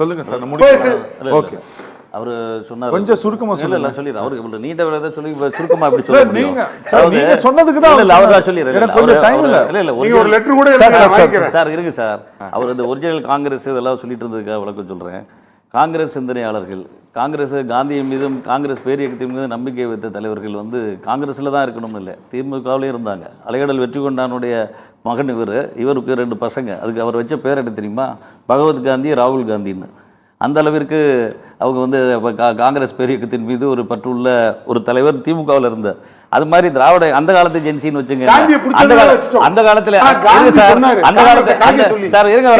சொல்லுங்க sir. Okay, அவர் சொன்னார் கொஞ்சம் சுருக்கமா சொல்ல சொல்லிடுறேன். அவருக்கு நீண்ட விட சொல்லி சுருக்கமா அப்படி சொல்ல நீங்க சொன்னதுக்கு தான் இல்ல அவர் தான் சொல்லிடுறேன். கொஞ்சம் டைம் இல்ல. இல்ல நீங்க ஒரு லெட்டர் கூட சார் இருங்க சார். அவர் இந்த ஒரிஜினல் காங்கிரஸ் இதெல்லாம் சொல்லிட்டு இருந்ததுக்காக விளக்கம் சொல்றேன். காங்கிரஸ் சிந்தனையாளர்கள், காங்கிரஸ் காந்தியின் மீதும் காங்கிரஸ் பேரியக்கத்தின் மீது நம்பிக்கை வைத்த தலைவர்கள் வந்து காங்கிரஸில் தான் இருக்கணும்னு இல்லை, திமுகவிலே இருந்தாங்க. அலைகடல் வெற்றி கொண்டானுடைய மகன் இவருக்கு 2 பசங்க. அதுக்கு அவர் வச்ச பேர் என்ன தெரியுமா? பகவத் காந்தி, ராகுல் காந்தின்னு. அந்த அளவிற்கு அவங்க வந்து காங்கிரஸ் பேரியக்கத்தின் மீது ஒரு பற்றுள்ள ஒரு தலைவர் திமுகவில் இருந்தார். அது மாதிரி திராவிட அந்த காலத்து ஜென்சின்னு வச்சுங்க. அந்த காலத்துல சார் இருங்க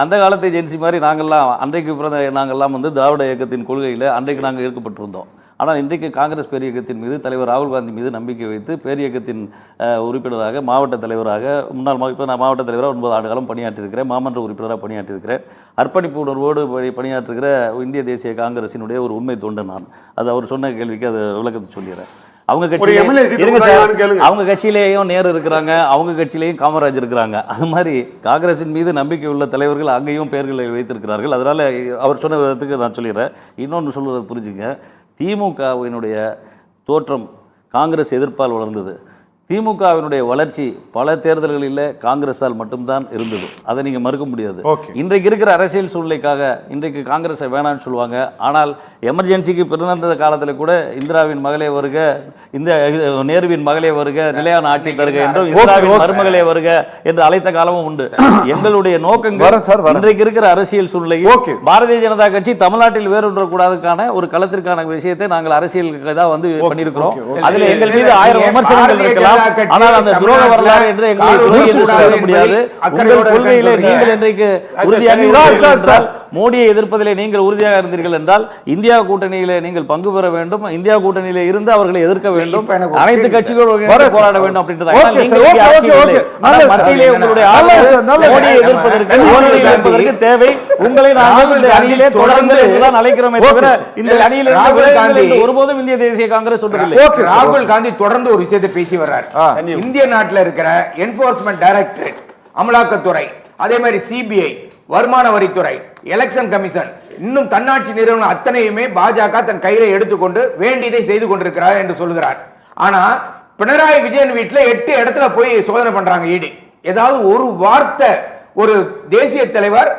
அந்த காலத்து ஜென்சி மாதிரி நாங்கள்லாம் அன்றைக்கு பிறந்த நாங்கள்லாம் வந்து திராவிட இயக்கத்தின் கொள்கையில் அன்றைக்கு நாங்கள் ஈர்க்கப்பட்டிருந்தோம். ஆனால் இன்றைக்கு காங்கிரஸ் பேரியக்கத்தின் மீது தலைவர் ராகுல் காந்தி மீது நம்பிக்கை வைத்து பேரியக்கத்தின் உறுப்பினராக, மாவட்ட தலைவராக, முன்னாள் இப்போ நான் மாவட்ட தலைவராக 9 ஆண்டு காலம் பணியாற்றிருக்கிறேன். மாமன்ற உறுப்பினராக பணியாற்றிருக்கிறேன். அர்ப்பணிப்பு உணர்வோடு பணியாற்றுகிற இந்திய தேசிய காங்கிரசினுடைய ஒரு உண்மை தொண்டு நான். அது அவர் சொன்ன கேள்விக்கு அது விளக்கத்தை சொல்லிடுறேன். அவங்க கட்சியிலேயும் நேரு இருக்கிறாங்க, அவங்க கட்சியிலேயும் காமராஜ் இருக்கிறாங்க. அது மாதிரி காங்கிரசின் மீது நம்பிக்கை உள்ள தலைவர்கள் அங்கேயும் பெயர்களை வைத்திருக்கிறார்கள். அதனால அவர் சொன்ன விதத்துக்கு நான் சொல்லிடுறேன். இன்னொன்று சொல்வதை புரிஞ்சுங்க. திமுகவினுடைய தோற்றம் காங்கிரஸ் எதிர்ப்பால் வளர்ந்தது. திமுகவினுடைய வளர்ச்சி பல தேர்தல்களில் காங்கிரஸால் மட்டும்தான் இருந்தது. அதை நீங்கள் மறுக்க முடியாது. இன்றைக்கு இருக்கிற அரசியல் சூழ்நிலைக்காக இன்றைக்கு காங்கிரஸை வேணான்னு சொல்லுவாங்க. ஆனால் எமர்ஜென்சிக்கு பிறந்த காலத்தில் கூட இந்திராவின் மகளே வருக, இந்த நேருவின் மகளே வருக, நிலையான ஆட்சி தருக என்றும் இந்திராவின் மருமகளே வருக என்று அழைத்த காலமும் உண்டு. எங்களுடைய நோக்கங்கள் இன்றைக்கு இருக்கிற அரசியல் சூழ்நிலையில் பாரதிய ஜனதா கட்சி தமிழ்நாட்டில் வேறொன்றக்கூடாதுக்கான ஒரு களத்திற்கான விஷயத்தை நாங்கள் அரசியலுக்கு தான் வந்து பண்ணியிருக்கிறோம். அதில் எங்கள் மீது 1000 விமர்சனங்கள் இருக்கலாம். ஆனால் அந்த துரோக வரலாறு என்று எங்களை சொல்ல முடியாது. உங்கள் கொள்கையிலே நீங்கள் இன்றைக்கு உறுதியாக மோடியை எதிர்ப்பதிலே நீங்கள் உறுதியாக இருந்தீர்கள் என்றால் இந்தியா கூட்டணியிலே நீங்கள் பங்கு பெற வேண்டும். இந்தியா கூட்டணியிலே இருந்து அவர்களை எதிர்க்க வேண்டும். அனைத்து கட்சிகளும் போராட வேண்டும் அப்படின்றது மத்தியிலே உங்களுடைய மோடியை எதிர்ப்பதற்கு தேவை. உங்களை நாங்கள் இந்த அணியிலே தொடர்ந்து தான் அழைக்கிறோமே தவிர இந்த அணியில் இருந்து ஒருபோதும் இந்திய தேசிய காங்கிரஸ் சொல்றதில்லை. ராகுல் காந்தி தொடர்ந்து ஒரு விஷயத்தை பேசி வர்றார். இந்திய நாட்டில் இருக்கிற என்ஃபோர்ஸ்மெண்ட் டைரக்டரேட், அமலாக்கத்துறை, அதே மாதிரி சிபிஐ, வருமான வரித்துறை, எலெக்ஷன் கமிஷன், இன்னும் தன்னாட்சி நிறுவனம் அத்தனையுமே பாஜக தன் கையில எடுத்துக்கொண்டு வேண்டியதை செய்து கொண்டிருக்கிறார் என்று சொல்கிறார். ஆனா பினராயி விஜயன் வீட்டுல 8 இடத்துல போய் சோதனை பண்றாங்க ஈடி. ஏதாவது ஒரு வார்த்தை ஒரு தேசிய தலைவர்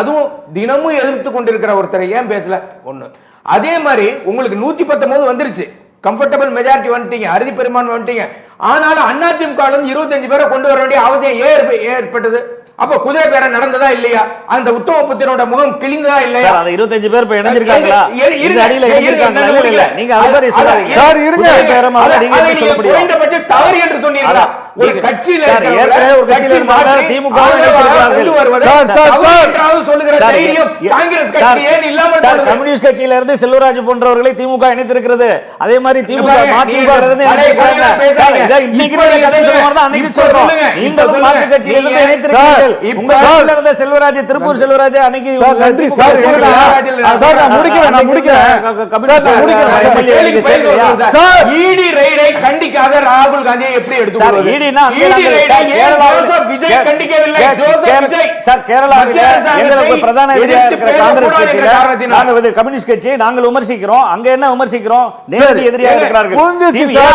அதுவும் தினமும் எதிர்த்து கொண்டிருக்கிற ஒருத்தரை ஏன் பேசல? ஒண்ணு. அதே மாதிரி உங்களுக்கு 119 வந்துருச்சு, கம்ஃபர்டபிள் மெஜாரிட்டி வந்துட்டீங்க, அறுதி பெரும்பான்மை வந்துட்டீங்க. ஆனாலும் அதிமுக 25 பேரை கொண்டு வர வேண்டிய அவசியம் ஏற்பட்டது. அப்ப குதிரை பேர நடந்ததா இல்லையா? அந்த உத்தம புத்திரனோட முகம் கிழிந்ததா இல்லையா? அந்த 25 பேர் இப்ப இணைஞ்சிருக்காங்களா? இந்த அடியில இணைஞ்சிருக்காங்களா? இல்ல நீங்க அது மாதிரி சொல்லாதீங்க சார். இருங்க, நீங்க எப்படி சொல்ல முடியும்? குறைந்தபட்ச தவறு என்று சொன்னீங்களா? ஒரு கட்சியில ஏற்கனவே ஒரு கட்சியில இருந்தாங்க, திமுக சொல்லுகிற தைரியம் காங்கிரஸ் கட்சி ஏன் இல்லாம? சார், கம்யூனிஸ்ட் கட்சியில இருந்து செல்வராஜ் போன்றவர்களை திமுக இணைத்திருக்கிறது. அதே மாதிரி திமுக மதிமுக இருந்து இணைத்திருக்காங்க. இன்னைக்கு கதை சொல்ற மாதிரி தான் அன்னைக்கு சொல்றோம். இந்த மாற்று கட்சியில இருந்து இணைத்திருக்கிறீர்கள். உங்க கட்சியில இருந்த செல்வராஜ், திருப்பூர் செல்வராஜ் அன்னைக்கு ஈடி ரைடை கண்டிக்காத ராகுல் காந்தியை எப்படி எடுத்து கம்யூனிஸ்ட் கட்சி நாங்கள் விமர்சிக்கிறோம். அங்க என்ன விமர்சிக்கிறோம்? நேரடி எதிரியாக இருக்கிறார்கள்.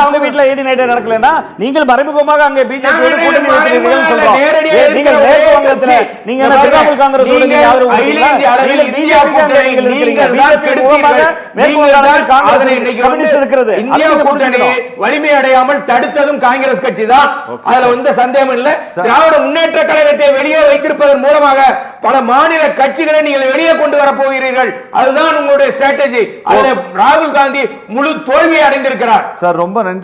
அவங்க வீட்டுல ஈடி நைட் நடக்கலன்னா நீங்கள் மறைமுகமாக அங்கே பிஜேபி கூட்டணி வைக்கிறீர்கள் சொல்றோம். நீங்கள் மேற்கு வங்கத்துல நீங்க திரிணாமுல் காங்கிரஸ் ஆதரவு நீங்கள் பிஜேபி இருக்கிறீங்க. பிஜேபி மூலமாக மேற்கு வங்கத்தில் காங்கிரஸ் கம்யூனிஸ்ட் இருக்கிறது. வலிமை அடையாமல் தடுத்ததும் காங்கிரஸ் கட்சி தான். அதுல வந்து சந்தேகம் இல்ல. திராவிட முன்னேற்ற கழகத்தை வெளியே வைத்திருப்பதன் மூலமாக பல மாநில கட்சிகளை நீங்கள் வெளியே கொண்டு வர போகிறீர்கள். அதுதான் உங்களுடைய ஸ்ட்ராட்டஜி. அதுல ராகுல் காந்தி முழு தோல்வியை அடைந்திருக்கிறார். சார், ரொம்ப நன்றி.